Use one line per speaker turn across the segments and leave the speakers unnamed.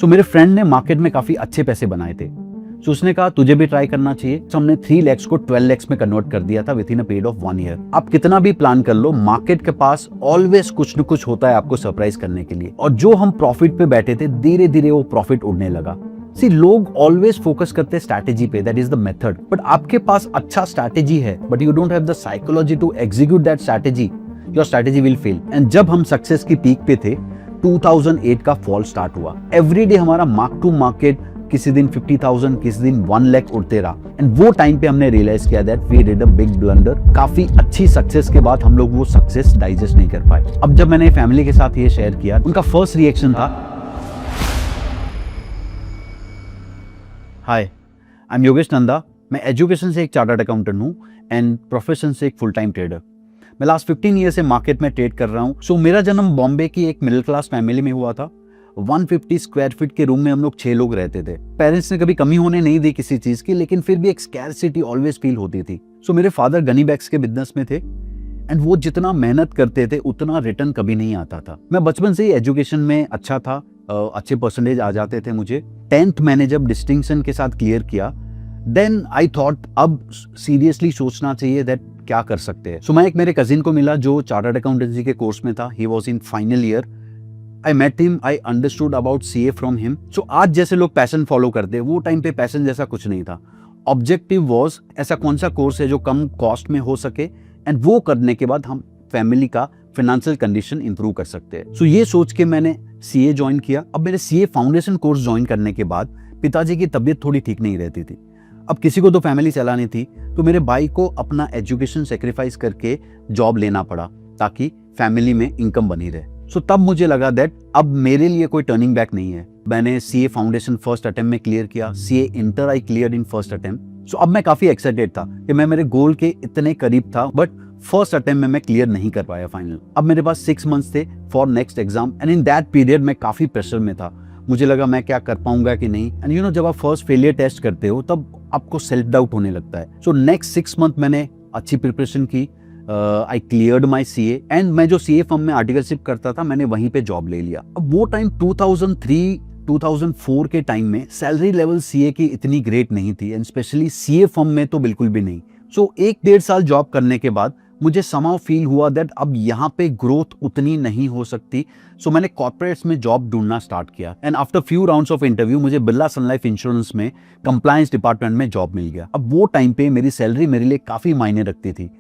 सो मेरे फ्रेंड ने मार्केट में काफी अच्छे पैसे बनाए थे। सो उसने कहा तुझे भी ट्राई करना चाहिए। सो हमने 3 lakhs को 12 lakhs में कन्वर्ट कर दिया था with in a period of 1 year। आप कितना भी प्लान कर लो, मार्केट के पास ऑलवेज कुछ न कुछ होता है आपको सरप्राइज करने के लिए। और जो हम प्रॉफिट पे बैठे थे, धीरे धीरे वो प्रॉफिट उड़ने लगा। सी, लोग ऑलवेज फोकस करते हैं स्ट्रैटेजी पे, that is the method. But आपके पास अच्छा स्ट्रैटेजी है but you don't have the psychology to execute that strategy, your strategy will fail. And जब हम सक्सेस की पीक पे थे, 2008 का फॉल स्टार्ट हुआ। एवरीडे हमारा मार्क टू मार्केट किसी दिन 50,000, किसी दिन 1 lakh उड़ते रहा। एंड वो टाइम पे हमने रियलाइज किया that we did a big blunder. काफी अच्छी सक्सेस के बाद हम लोग वो सक्सेस डाइजेस्ट नहीं कर पाए। अब जब मैंने फैमिली के साथ ये शेयर किया, उनका फर्स्ट रिएक्शन था, हाय, आई एम योगेश नंदा। मैं एजुकेशन से एक चार्टर्ड अकाउंटेंट हूँ एंड प्रोफेशन से एक फुल टाइम ट्रेडर। मैं लास्ट 15 ईयर से मार्केट में ट्रेड कर रहा हूँ। सो मेरा जन्म बॉम्बे की एक मिडिल क्लास फैमिली में हुआ था। 150 स्क्वायर फीट के रूम में हम लोग 6 लोग रहते थे। पेरेंट्स ने कभी कमी होने नहीं दी किसी चीज की, लेकिन फिर भी एक स्कैरसिटी ऑलवेज फील होती थी। सो मेरे फादर गनी बैग्स के बिजनेस में थे एंड वो जितना मेहनत करते थे उतना रिटर्न कभी नहीं आता था। मैं बचपन से ही एजुकेशन में अच्छा था, अच्छे परसेंटेज आ जाते थे मुझे। 10th मैंने जब डिस्टिंक्शन के साथ क्लियर किया, देन आई थॉट अब सीरियसली सोचना चाहिए दैट क्या कर सकते हैं। सो मैं एक मेरे कजिन को मिला जो चार्टर्ड अकाउंटेंसी के कोर्स में था। He was in final year. I met him, I understood about CA from him. So आज जैसे लोग पैशन फॉलो करते हैं, वो टाइम पे पैशन जैसा कुछ नहीं था। ऑब्जेक्टिव वॉज ऐसा कौन सा कोर्स है जो कम कॉस्ट में हो सके एंड वो करने के बाद हम फैमिली का फाइनेंशियल कंडीशन इंप्रूव कर सकते हैं। सो ये सोच के मैंने CA ज्वाइन किया। अब मेरे CA फाउंडेशन कोर्स ज्वाइन करने के बाद पिताजी की तबीयत थोड़ी ठीक नहीं रहती थी। अब किसी को तो फैमिली चलानी थी, तो मेरे भाई को अपना एजुकेशन सेक्रीफाइस करके जॉब लेना पड़ा ताकि फैमिली में इनकम बनी रहे। सो तब मुझे लगा दैट अब मेरे लिए कोई टर्निंग बैक नहीं है। मैंने CA फाउंडेशन फर्स्ट अटेम्प्ट में क्लियर किया, CA inter I clear in first attempt. So अब मैं काफी एक्साइटेड था कि मैं मेरे गोल के इतने करीब था, बट फर्स्ट अटेम्प्ट में मैं क्लियर नहीं कर पाया फाइनल। अब मेरे पास 6 months थे for next exam and in that period मैं काफी प्रेशर में था। मुझे लगा मैं क्या कर पाऊंगा कि नहीं। एंड यू नो, जब आप फर्स्ट फेलियर टेस्ट करते हो तब आपको सेल्फ डाउट होने लगता है। सो नेक्स्ट 6 month मैंने अच्छी प्रिपरेशन की। आई क्लियर्ड माई CA एंड मैं जो CA फर्म में आर्टिकलशिप करता था, मैंने वहीं पे जॉब ले लिया। अब वो टाइम 2003-2004 के टाइम में सैलरी लेवल CA की इतनी ग्रेट नहीं थी एंड स्पेशली CA फर्म में तो बिल्कुल भी नहीं। सो 1-1.5 साल जॉब करने के बाद मुझे समाउ फील हुआ दैट अब यहाँ पे ग्रोथ उतनी नहीं हो सकती। सो मैंने कॉर्पोरेट्स में जॉब ढूंढना स्टार्ट किया and after few rounds of interview मुझे बिरला सन लाइफ इंश्योरेंस में कंप्लायंस डिपार्टमेंट में जॉब मिल गया। अब वो टाइम पे मेरी सैलरी मेरे लिए काफी मायने रखती थी।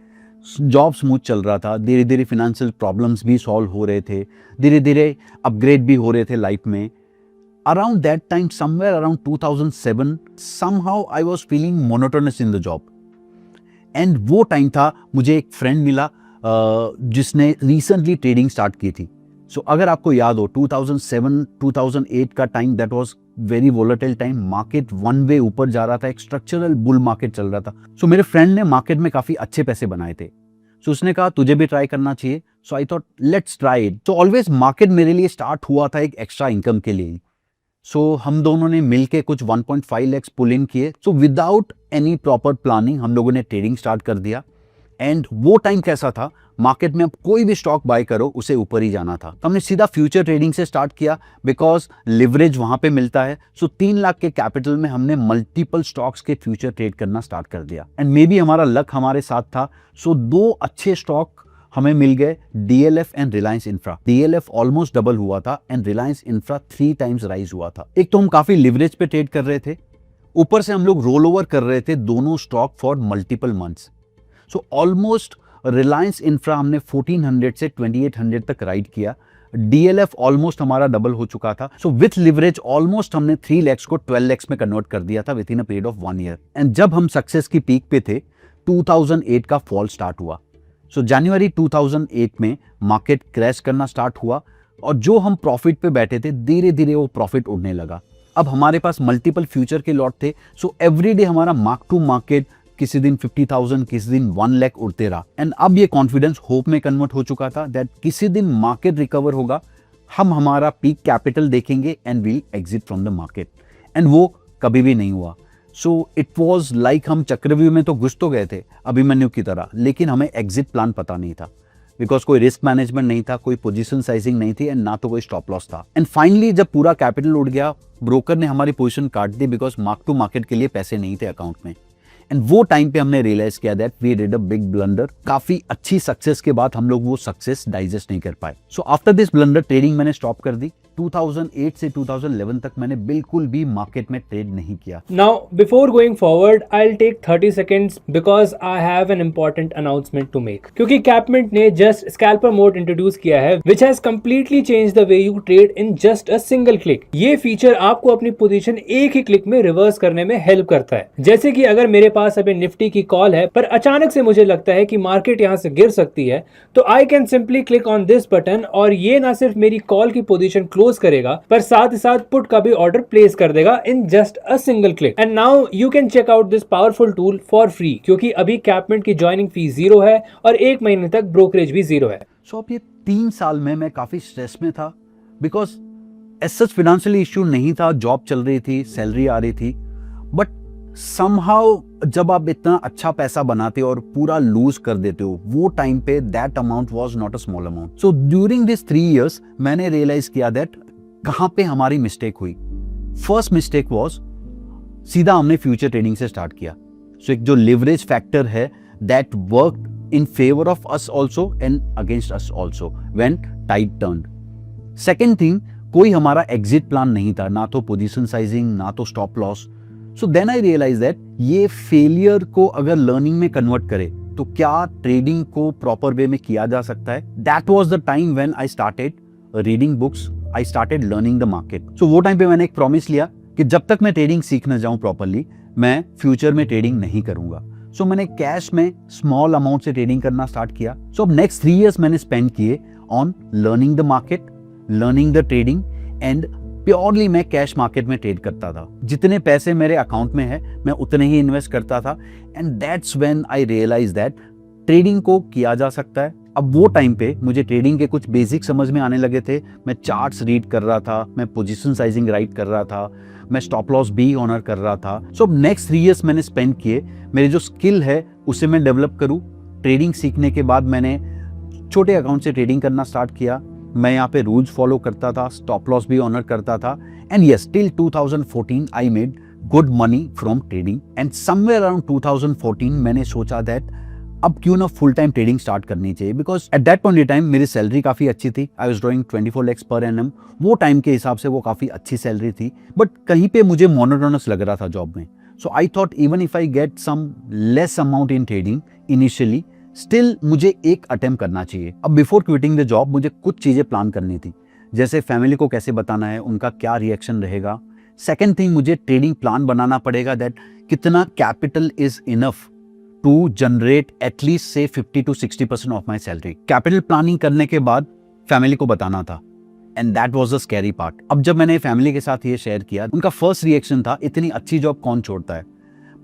जॉब स्मूथ चल रहा था, धीरे धीरे फाइनेंशियल प्रॉब्लम्स भी सॉल्व हो रहे थे, धीरे धीरे अपग्रेड भी हो रहे थे लाइफ में। Around that time, somewhere around 2007, somehow I was feeling monotonous in the job. And वो टाइम था, मुझे एक फ्रेंड मिला जिसने रिसेंटली ट्रेडिंग स्टार्ट की थी। सो अगर आपको याद हो 2007-2008 का time, that was very volatile time. Market one way ऊपर जा रहा था, एक स्ट्रक्चरल बुल मार्केट चल रहा था। सो मेरे फ्रेंड ने मार्केट में काफी अच्छे पैसे बनाए थे। सो उसने कहा तुझे भी ट्राई करना चाहिए। So I thought let's try it. So always market मेरे लिए स्टार्ट हुआ था एक एक्स्ट्रा इनकम के लिए। सो हम दोनों ने मिलके कुछ 1.5 lakhs पुल इन किए। So without any proper planning हम लोगों ने ट्रेडिंग स्टार्ट कर दिया। एंड वो टाइम कैसा था, मार्केट में अब कोई भी स्टॉक बाय करो उसे ऊपर ही जाना था। तो हमने सीधा फ्यूचर ट्रेडिंग से स्टार्ट किया बिकॉज लिवरेज वहां पे मिलता है। सो 3 लाख के कैपिटल में हमने मल्टीपल स्टॉक्स के फ्यूचर ट्रेड करना स्टार्ट कर दिया। एंड मे बी हमारा लक हमारे साथ था। सो 2 अच्छे स्टॉक हमें मिल गए, DLF and Reliance infra. DLF almost double हुआ था and Reliance infra 3 times rise हुआ था। एक तो हम काफी लिवरेज पे ट्रेड कर रहे थे, ऊपर से हम लोग रोल ओवर कर रहे थे दोनों stock for multiple months. So almost Reliance infra हमने 1400 से 2800 तक राइड किया। DLF ऑलमोस्ट हमारा डबल हो चुका था। सो विथ लिवरेज ऑलमोस्ट हमने 3 lakhs को 12 lakhs में कन्वर्ट कर दिया था with in a period of 1 year। And जब हम सक्सेस की पीक पे थे, 2008 का फॉल स्टार्ट हुआ। सो जनवरी 2008 में मार्केट क्रैश करना स्टार्ट हुआ और जो हम प्रॉफिट पे बैठे थे, धीरे धीरे वो प्रॉफिट उड़ने लगा। अब हमारे पास मल्टीपल फ्यूचर के लॉट थे। सो एवरीडे हमारा मार्क टू मार्केट किसी दिन 50,000, किसी दिन 1 lakh उड़ते रहा। एंड अब ये कॉन्फिडेंस होप में कन्वर्ट हो चुका था दैट किसी दिन मार्केट रिकवर होगा, हम हमारा पीक कैपिटल देखेंगे and will exit from the market. And वो कभी भी नहीं हुआ। सो इट वॉज लाइक हम चक्रव्यूह में तो घुस तो गए थे अभिमन्यु की तरह, लेकिन हमें एग्जिट प्लान पता नहीं था। बिकॉज कोई रिस्क मैनेजमेंट नहीं था, कोई पोजीशन साइजिंग नहीं थी एंड ना तो कोई स्टॉप लॉस था। एंड फाइनली जब पूरा कैपिटल उड़ गया, ब्रोकर ने हमारी पोजीशन काट दी बिकॉज मार्क टू मार्केट के लिए पैसे नहीं थे अकाउंट में। एंड वो टाइम पे हमने रियलाइज किया that we did a big blunder. काफी अच्छी सक्सेस के बाद हम लोग वो सक्सेस डाइजेस्ट नहीं कर पाए। So after this blunder trading मैंने स्टॉप कर दी। 2008 से 2011 तक मैंने बिल्कुल भी मार्केट में ट्रेड नहीं किया।
Now, before going forward, I'll take 30 seconds because I have an important announcement to make. क्योंकि Capmint ने just scalper mode introduce किया है, which has completely changed the way you trade in just a single click. ये feature आपको अपनी position एक ही click में reverse करने में हेल्प करता है। जैसे कि अगर मेरे पास अभी निफ्टी की कॉल है, पर अचानक से मुझे लगता है कि मार्केट यहाँ से गिर सकती है, तो I can simply click on this button और ये ना सिर्फ मेरी कॉल की पोजीशन क्लोज करेगा, पर साथ ही साथ पुट का भी ऑर्डर प्लेस कर देगा in just a single click. And now you can check out this powerful tool for free, क्योंकि अभी कैपमेंट की ज्वाइनिंग फी 0 है और 1 महीने तक ब्रोकरेज भी 0 है।
सो अब ये 3 साल में मैं काफी स्ट्रेस में था because as such financial issue नहीं था, जॉब चल रही थी, सैलरी आ रही थी, बट समहाउ जब आप इतना अच्छा पैसा बनाते हो और पूरा लूज कर देते हो, वो टाइम पे that amount was not a small amount. So during this 3 years मैंने रियलाइज किया दैट कहां पे हमारी मिस्टेक हुई। फर्स्ट मिस्टेक वाज सीधा हमने फ्यूचर ट्रेडिंग से स्टार्ट किया। सो एक जो लिवरेज फैक्टर है that work in favour of us also and against us also when tide turned. Second thing, कोई हमारा एग्जिट प्लान नहीं था, ना तो पोजीशन साइजिंग, ना तो stop loss. So then I realise that ये फेलियर को अगर लर्निंग में कन्वर्ट करे तो क्या ट्रेडिंग को प्रॉपर वे में किया जा सकता है। That was the time when I started reading books, I started learning the market. So वो टाइम पे मैंने एक प्रॉमिस लिया कि जब तक मैं ट्रेडिंग सीख न जाऊं प्रॉपरली, मैं फ्यूचर में ट्रेडिंग नहीं करूंगा। सो मैंने कैश में स्मॉल अमाउंट से ट्रेडिंग करना स्टार्ट किया। सो अब नेक्स्ट 3 इयर्स मैंने स्पेंड किए on learning the market, learning the trading and purely मैं कैश मार्केट में ट्रेड करता था। जितने पैसे मेरे अकाउंट में है मैं उतने ही इन्वेस्ट करता था and that's when I realise that trading को किया जा सकता है। अब वो टाइम पे मुझे ट्रेडिंग के कुछ बेसिक समझ में आने लगे थे। मैं चार्ट्स रीड कर रहा था, मैं पोजीशन साइजिंग राइट कर रहा था, मैं स्टॉप लॉस भी ऑनर कर रहा था। सो अब नेक्स्ट 3 इयर्स मैंने स्पेंड किए मेरे जो स्किल है उसे मैं डेवलप करूँ। ट्रेडिंग सीखने के बाद मैंने छोटे अकाउंट से ट्रेडिंग करना स्टार्ट किया। मैं यहाँ पे रूल्स फॉलो करता था, स्टॉप लॉस भी ऑनर करता था and yes till 2014 I made good money from trading and somewhere around 2014 मैंने सोचा दैट अब क्यों ना फुल टाइम ट्रेडिंग स्टार्ट करनी चाहिए because at that point in time मेरी सैलरी काफी अच्छी थी। I was drawing 24 lakhs per annum. वो टाइम के हिसाब से वो काफी अच्छी सैलरी थी, बट कहीं पे मुझे मोनोटोनस लग रहा था जॉब में। So I thought even if I get some less amount in trading initially, still मुझे एक अटेम्प्ट करना चाहिए। अब बिफोर क्विटिंग द जॉब मुझे कुछ चीजें प्लान करनी थी, जैसे फैमिली को कैसे बताना है, उनका क्या रिएक्शन रहेगा। सेकेंड थिंग, मुझे ट्रेडिंग प्लान बनाना पड़ेगा दैट कितना capital is enough to generate at least से 50 to 60% of my salary. Capital planning करने के बाद फैमिली को बताना था and that was the scary part. अब जब मैंने फैमिली के साथ ये शेयर किया, उनका फर्स्ट रिएक्शन था इतनी अच्छी जॉब कौन छोड़ता है,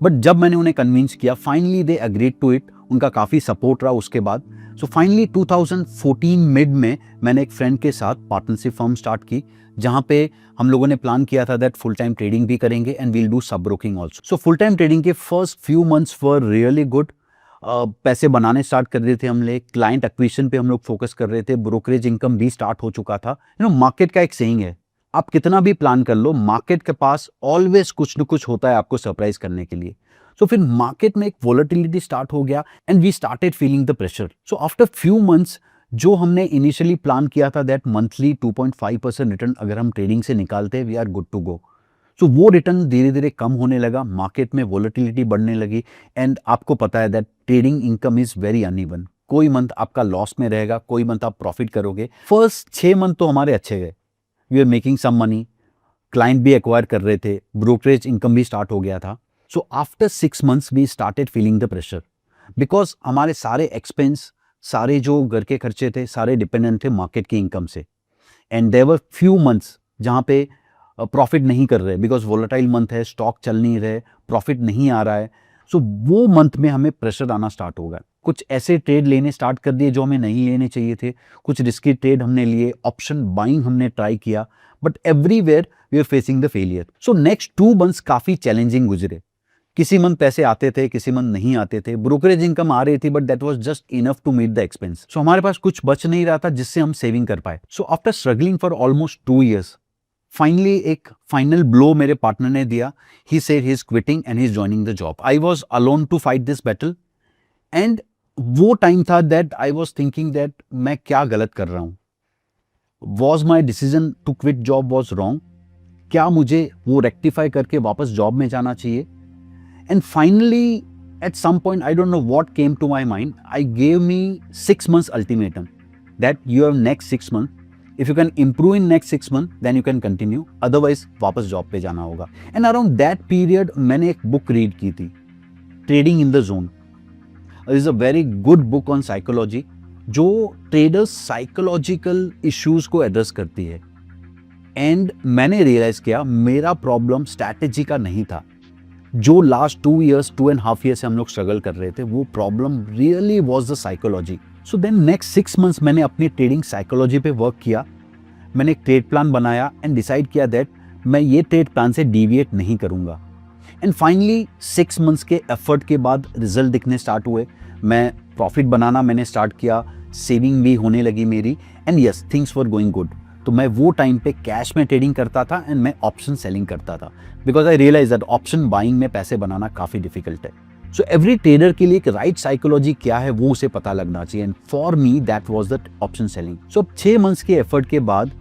बट जब मैंने उन्हें कन्विंस किया finally they agreed to it. उनका काफी सपोर्ट रहा उसके बाद। सो फाइनली 2014 मिड में मैंने एक फ्रेंड के साथ पार्टनरशिप फर्म स्टार्ट की, जहां पे हम लोगों ने प्लान किया था दैट फुल टाइम ट्रेडिंग भी करेंगे and we'll do sub broking also. So full time trading के first few months were really good. पैसे बनाने स्टार्ट कर रहे थे हम लोग, क्लाइंट एक्विजिशन पे हम लोग फोकस कर रहे थे, ब्रोकरेज इनकम भी स्टार्ट हो चुका था। मार्केट का एक सेइंग है, आप कितना भी प्लान कर लो, मार्केट के पास ऑलवेज कुछ न कुछ होता है आपको सरप्राइज करने के लिए। सो फिर मार्केट में एक वोलेटिलिटी स्टार्ट हो गया and we started feeling the pressure. So after few months जो हमने इनिशियली प्लान किया था दैट मंथली 2.5% रिटर्न अगर हम ट्रेडिंग से निकालते we are good to go. So वो रिटर्न धीरे धीरे कम होने लगा, मार्केट में वोलेटिलिटी बढ़ने लगी एंड आपको पता है that trading income is very uneven. कोई मंथ आपका लॉस में रहेगा, कोई मंथ आप प्रॉफिट करोगे। फर्स्ट 6 मंथ तो हमारे अच्छे गए, we are making some money, client भी एक्वायर कर रहे थे, ब्रोकरेज इनकम भी स्टार्ट हो गया था। So after 6 months we started feeling the pressure because हमारे सारे एक्सपेंस, सारे जो घर के खर्चे थे, सारे डिपेंडेंट थे मार्केट की इनकम से and there were few months जहाँ पे प्रॉफिट नहीं कर रहे बिकॉज वोलेटाइल मंथ है, स्टॉक चल नहीं रहे, प्रॉफिट नहीं आ रहा है। सो वो मंथ में हमें प्रेशर आना स्टार्ट होगा। कुछ ऐसे ट्रेड लेने स्टार्ट कर दिए जो हमें नहीं लेने चाहिए थे, कुछ रिस्की ट्रेड हमने लिए, ऑप्शन बाइंग हमने ट्राई किया, but everywhere we are facing the failure. So next 2 months काफी चैलेंजिंग गुजरे किसी मंथ पैसे आते थे, किसी मंथ नहीं आते थे, ब्रोकरेज इनकम आ रही थी but that was just enough to meet the expense. So हमारे पास कुछ बच नहीं रहा था जिससे हम सेविंग कर पाए। So after struggling for almost 2 years, finally एक फाइनल ब्लो मेरे पार्टनर ने दिया। He said he is quitting and he is joining the job. I was alone to fight this battle and वो टाइम था that I was thinking that मैं क्या गलत कर रहा हूं। Was my decision to quit job was wrong? क्या मुझे वो रेक्टिफाई करके वापस जॉब में जाना चाहिए? And finally at some point, I don't know what came to my mind, I gave me 6 months ultimatum that you have next 6 months, if you can improve in next 6 months then you can continue, otherwise वापस job पे जाना होगा। And around that period मैंने एक book read की थी, trading in the zone. Is a very good book on psychology, जो traders psychological issues को एड्रेस करती है। एंड मैंने रियलाइज किया मेरा प्रॉब्लम स्ट्रैटेजी का नहीं था। जो लास्ट 2 years, 2.5 years से हम लोग स्ट्रगल कर रहे थे, वो problem really was the psychology. So then next 6 months मैंने अपनी ट्रेडिंग साइकोलॉजी पे वर्क किया। मैंने एक ट्रेड प्लान बनाया एंड डिसाइड किया दैट मैं ये ट्रेड प्लान से डिविएट नहीं करूंगा। एंड फाइनली 6 months के एफर्ट के बाद रिजल्ट दिखने स्टार्ट हुए। मैं प्रॉफिट बनाना मैंने स्टार्ट किया, सेविंग भी होने लगी मेरी, and yes things were going good. तो मैं वो टाइम पे कैश में ट्रेडिंग करता था एंड मैं ऑप्शन सेलिंग करता था, because I realise that option buying में पैसे बनाना काफ़ी डिफिकल्ट है। सो एवरी ट्रेडर के लिए एक राइट साइकोलॉजी क्या है वो उसे पता लगना चाहिए, and for me that was the option selling. So 6 months के एफर्ट के बाद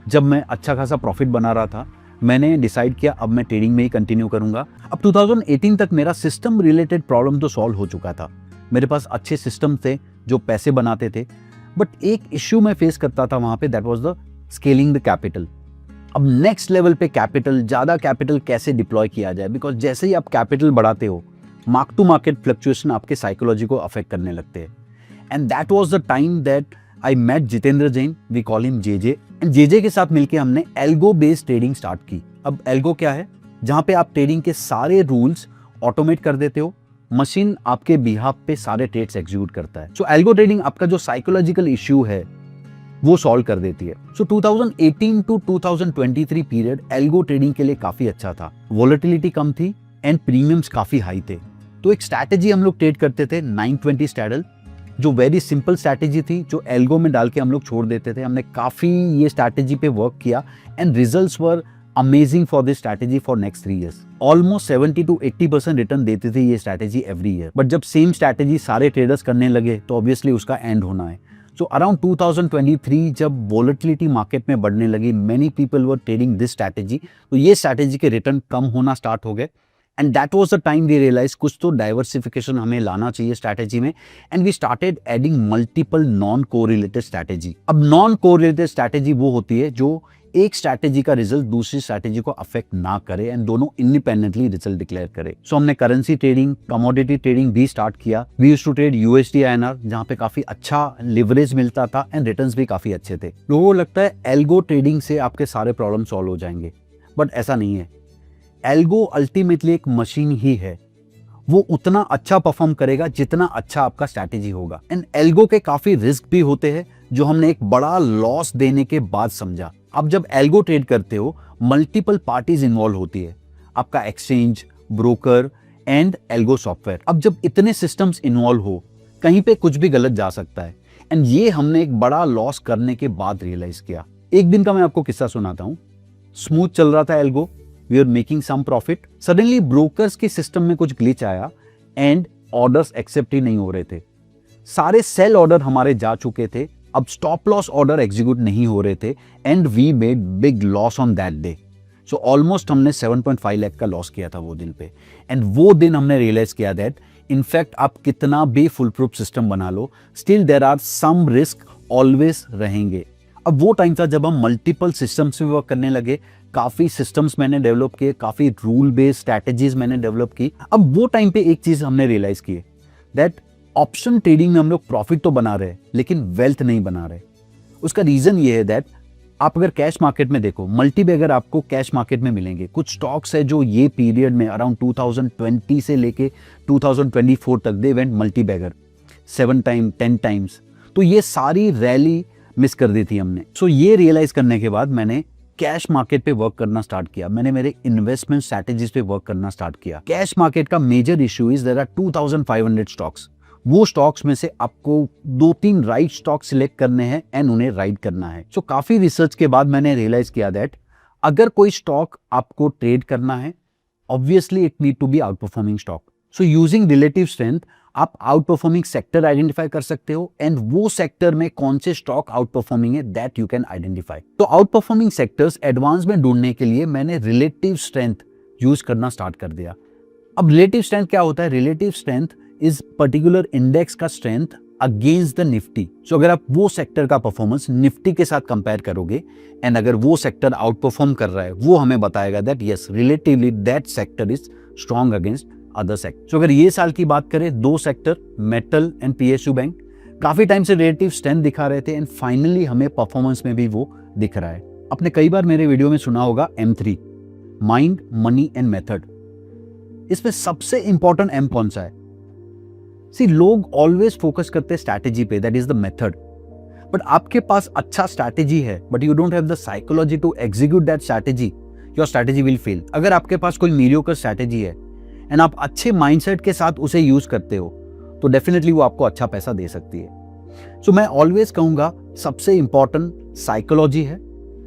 जब मैं अच्छा खासा प्रॉफिट बना रहा था, मैंने डिसाइड किया अब मैं ट्रेडिंग में ही कंटिन्यू करूंगा। अब 2018 तक मेरा सिस्टम रिलेटेड प्रॉब्लम तो सॉल्व हो चुका था। मेरे पास अच्छे सिस्टम थे जो पैसे बनाते थे, बट एक इश्यू मैं फेस करता था वहां पे, that was the scaling the capital. अब नेक्स्ट लेवल पे कैपिटल, ज़्यादा कैपिटल कैसे डिप्लॉय किया जाए, बिकॉज जैसे ही आप कैपिटल बढ़ाते हो, मार्क टू मार्केट फ्लक्चुएशन आपके साइकोलॉजी को अफेक्ट करने लगते हैं। And that was the time that I met Jitendra Jain, we call him JJ, and JJ के साथ मिलकर हमने एल्गो बेस्ड ट्रेडिंग स्टार्ट की। अब एल्गो क्या है? जहां पे आप ट्रेडिंग के सारे रूल्स ऑटोमेट कर देते हो, मशीन आपके बिहाफ पे सारे ट्रेड्स एग्जीक्यूट करता है। सो एल्गो ट्रेडिंग आपका जो साइकोलॉजिकल इश्यू है वो सॉल्व कर देती है। सो 2018 टू 2023 पीरियड एल्गो ट्रेडिंग के लिए काफी अच्छा था। वोलेटिलिटी कम थी एंड प्रीमियम्स काफी हाई थे। तो एक स्ट्रैटेजी हम लोग ट्रेड करते थे 920 स्टैडल, जो वेरी सिंपल स्ट्रैटेजी थी, जो एल्गो में डाल के हम लोग छोड़ देते थे। हमने काफी ये स्ट्रैटेजी पे वर्क किया and results were amazing for this strategy for next 3 years। Almost 70 to 80% return देती थी ये स्ट्रैटेजी एवरी ईयर। बट जब सेम स्ट्रैटेजी सारे ट्रेडर्स करने लगे तो ऑब्वियसली उसका एंड होना है। सो अराउंड 2023 जब वोलेटिलिटी मार्केट में बढ़ने लगी, many people were trading this strategy, तो ये स्ट्रैटेजी के रिटर्न कम होना स्टार्ट हो गए। And that was the time we realize कुछ तो डाइवर्सिफिकेशन हमें लाना चाहिए स्ट्रैटेजी में, and we started adding multiple non correlated strategy. अब नॉन कोरिलेटेड स्ट्रैटेजी वो होती है जो एक स्ट्रैटेजी का रिजल्ट दूसरी स्ट्रैटेजी को अफेक्ट ना करे एंड दोनों इंडिपेंडेंटली रिजल्ट डिक्लेयर करे। सो हमने करेंसी ट्रेडिंग, कमोडिटी ट्रेडिंग भी स्टार्ट किया। We used to trade USD INR, जहां पे काफी अच्छा लिवरेज मिलता था एंड रिटर्न्स भी काफी अच्छे थे। लोगों को लगता है एल्गो ट्रेडिंग से आपके सारे प्रॉब्लम सॉल्व हो जाएंगे, बट ऐसा नहीं है। एल्गो अल्टीमेटली एक मशीन ही है, वो उतना अच्छा परफॉर्म करेगा जितना अच्छा आपका स्ट्रैटेजी होगा। एंड एल्गो के काफी रिस्क भी होते हैं जो हमने एक बड़ा लॉस देने के बाद समझा। अब जब एल्गो ट्रेड करते हो, मल्टीपल पार्टीज इन्वॉल्व होती है, आपका exchange, broker and algo software. अब जब इतने सिस्टम्स इन्वॉल्व हो, कहीं पे कुछ भी गलत जा सकता है, एंड ये हमने एक बड़ा लॉस करने के बाद रियलाइज किया। एक दिन का मैं आपको किस्सा सुनाता हूँ। स्मूथ चल रहा था algo, we are making some profit. Suddenly brokers के सिस्टम में कुछ ग्लिच आया एंड ऑर्डर्स एक्सेप्ट ही नहीं हो रहे थे। सारे सेल ऑर्डर हमारे जा चुके थे, अब स्टॉप लॉस ऑर्डर एग्जीक्यूट नहीं हो रहे थे, and we made big loss on that day. So almost हमने 7.5 लाख का लॉस किया था वो दिन पे। एंड वो दिन हमने रियलाइज किया दैट इनफैक्ट आप कितना भी फुल प्रूफ सिस्टम बना लो, still there are some risk always रहेंगे। अब वो टाइम था जब हम मल्टीपल सिस्टम्स में वर्क करने लगे। काफी सिस्टम्स मैंने डेवलप किए, काफी रूल बेस्ड स्ट्रैटेजीज मैंने डेवलप की। अब वो टाइम पे एक चीज हमने रियलाइज की दैट ऑप्शन ट्रेडिंग में हम लोग प्रॉफिट तो बना रहे लेकिन वेल्थ नहीं बना रहे। उसका रीजन ये है दैट आप अगर कैश मार्केट में देखो, मल्टी बैगर आपको कैश मार्केट में मिलेंगे। कुछ स्टॉक्स है जो ये पीरियड में अराउंड 2020 से लेके 2024 तक they went multi bagger 7 time 10 times. तो ये सारी रैली मिस कर दी थी हमने। सो ये रियलाइज करने के बाद मैंने कैश मार्केट पे वर्क करना स्टार्ट किया, मैंने मेरे इन्वेस्टमेंट स्ट्रैटेजीज पे वर्क करना स्टार्ट किया। कैश मार्केट का major issue is there are 2500 stocks. वो स्टॉक्स में से आपको 2-3 राइट स्टॉक सिलेक्ट करने हैं एंड उन्हें राइड करना है। सो काफी रिसर्च के बाद मैंने रियलाइज किया दैट अगर कोई स्टॉक आपको ट्रेड करना है, obviously it need to be out performing stock. So using relative strength आप आउट परफॉर्मिंग सेक्टर आइडेंटिफाई कर सकते हो एंड वो सेक्टर में कौन से स्टॉक आउट परफॉर्मिंग है दैट यू कैन आइडेंटिफाई। तो आउट परफॉर्मिंग सेक्टर्स एडवांस में ढूंढने के लिए मैंने रिलेटिव स्ट्रेंथ यूज करना स्टार्ट कर दिया। अब रिलेटिव स्ट्रेंथ क्या होता है? Relative strength is particular index का स्ट्रेंथ अगेंस्ट द निफ्टी। सो अगर आप वो सेक्टर का परफॉर्मेंस निफ्टी के साथ कंपेयर करोगे एंड अगर वो सेक्टर आउट परफॉर्म कर रहा है, वो हमें बताएगा that yes relatively that sector is strong against other sector. So अगर ये साल की बात करें, 2 sector metal and PSU bank काफी टाइम से रिलेटिव स्ट्रेंथ दिखा रहे थे एंड फाइनली हमें परफॉर्मेंस में भी वो दिख रहा है। आपने कई बार मेरे वीडियो में सुना होगा M3, mind, money and method. इसमें सबसे इंपॉर्टेंट M कौन सा है? सी लोग ऑलवेज फोकस करते हैं स्ट्रैटेजी पे, that is the method. But आपके पास अच्छा स्ट्रैटेजी है but you don't have the psychology to execute that strategy, your strategy will fail. अगर आपके पास कोई मीडियोकर स्ट्रैटेजी है एंड आप अच्छे माइंडसेट के साथ उसे यूज करते हो तो डेफिनेटली वो आपको अच्छा पैसा दे सकती है। सो मैं ऑलवेज कहूंगा सबसे इंपॉर्टेंट साइकोलॉजी है,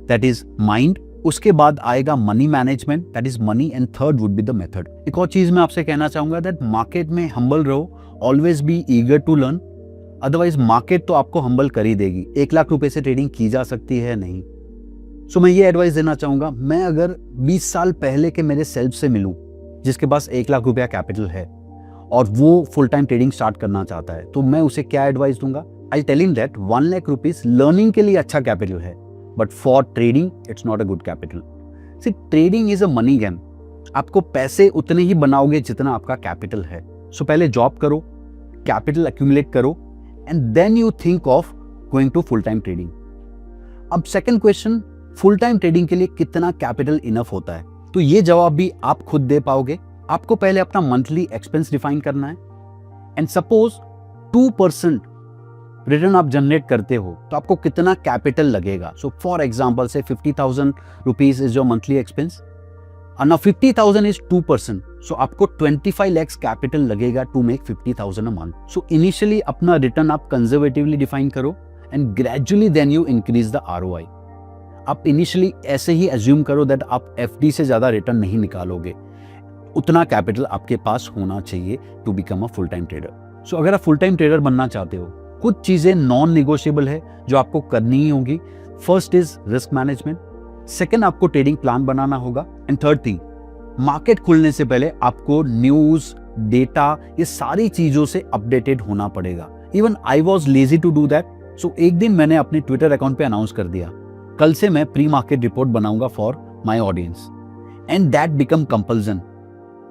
दैट इज माइंड। उसके बाद आएगा money management, that is money and third would be the method. एक और चीज मैं आपसे कहना चाहूंगा दैट मार्केट में हम्बल रहो, always be eager to learn, otherwise market तो आपको हम्बल कर ही देगी। 1 लाख रुपए से ट्रेडिंग की जा सकती है नहीं। सो मैं ये एडवाइस देना चाहूंगा, मैं अगर 20 साल पहले के मेरे सेल्फ से मिलूं जिसके पास 1 लाख रुपया कैपिटल है और वो फुल टाइम ट्रेडिंग स्टार्ट करना चाहता है, तो मैं उसे क्या एडवाइस दूंगा? I tell him that 1 lakh rupees learning के लिए अच्छा कैपिटल है but for trading it's not a good capital. See trading is a money game, आपको पैसे उतने ही बनाओगे जितना आपका कैपिटल है। सो पहले जॉब करो, कैपिटल एक्यूमुलेट करो and then you think of going to full time trading. अब second question, full time trading के लिए कितना कैपिटल इनफ होता है? तो ये जवाब भी आप खुद दे पाओगे। आपको पहले अपना मंथली एक्सपेंस डिफाइन करना है एंड सपोज 2% रिटर्न आप जनरेट करते हो तो आपको कितना कैपिटल लगेगा? So for example say 50,000 rupees is your monthly expense and now 50,000 is 2%, so आपको 25 lakhs कैपिटल लगेगा to make 50,000 a month. So initially अपना रिटर्न आप कंजर्वेटिवली डिफाइन करो and gradually then you increase the ROI। आप initially ऐसे ही assume करो that आप FD से ज्यादा रिटर्न नहीं निकालोगे, उतना कैपिटल आपके पास होना चाहिए to become a full time trader. So अगर आप फुल टाइम ट्रेडर बनना चाहते हो, कुछ चीजें नॉन निगोशिएबल है जो आपको करनी ही होगी। First is risk management, second आपको ट्रेडिंग प्लान बनाना होगा एंड थर्ड थिंग, मार्केट खुलने से पहले आपको न्यूज, डेटा, ये सारी चीजों से अपडेटेड होना पड़ेगा। Even I was lazy to do that, so एक दिन मैंने अपने ट्विटर अकाउंट पे अनाउंस कर दिया, कल से मैं प्री मार्केट रिपोर्ट बनाऊंगा for my audience and that become compulsion.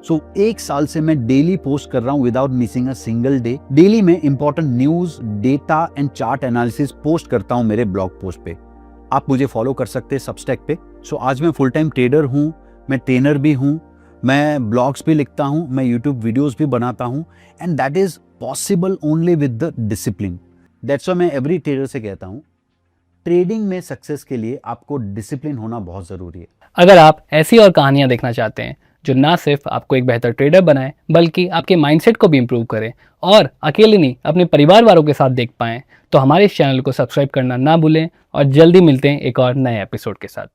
So 1 साल से मैं डेली पोस्ट कर रहा हूं without missing a single day. Daily में important news, data and chart analysis post करता हूं मेरे ब्लॉग पोस्ट पे। आप मुझे फॉलो कर सकते हैं सबस्टैक पे। सो आज मैं फुल टाइम ट्रेडर हूँ, मैं ट्रेनर भी हूँ, मैं ब्लॉग्स भी लिखता हूँ, मैं यूट्यूब वीडियोस भी बनाता हूँ and that is possible only with the discipline. That's why मैं एवरी ट्रेडर से कहता हूँ, ट्रेडिंग में सक्सेस के लिए आपको डिसिप्लिन होना बहुत ज़रूरी है।
अगर आप ऐसी और कहानियां देखना चाहते हैं जो ना सिर्फ आपको एक बेहतर ट्रेडर बनाए बल्कि आपके माइंडसेट को भी इंप्रूव करे और अकेले नहीं अपने परिवार वालों के साथ देख पाएं, तो हमारे इस चैनल को सब्सक्राइब करना ना भूलें और जल्दी मिलते हैं एक और नए एपिसोड के साथ।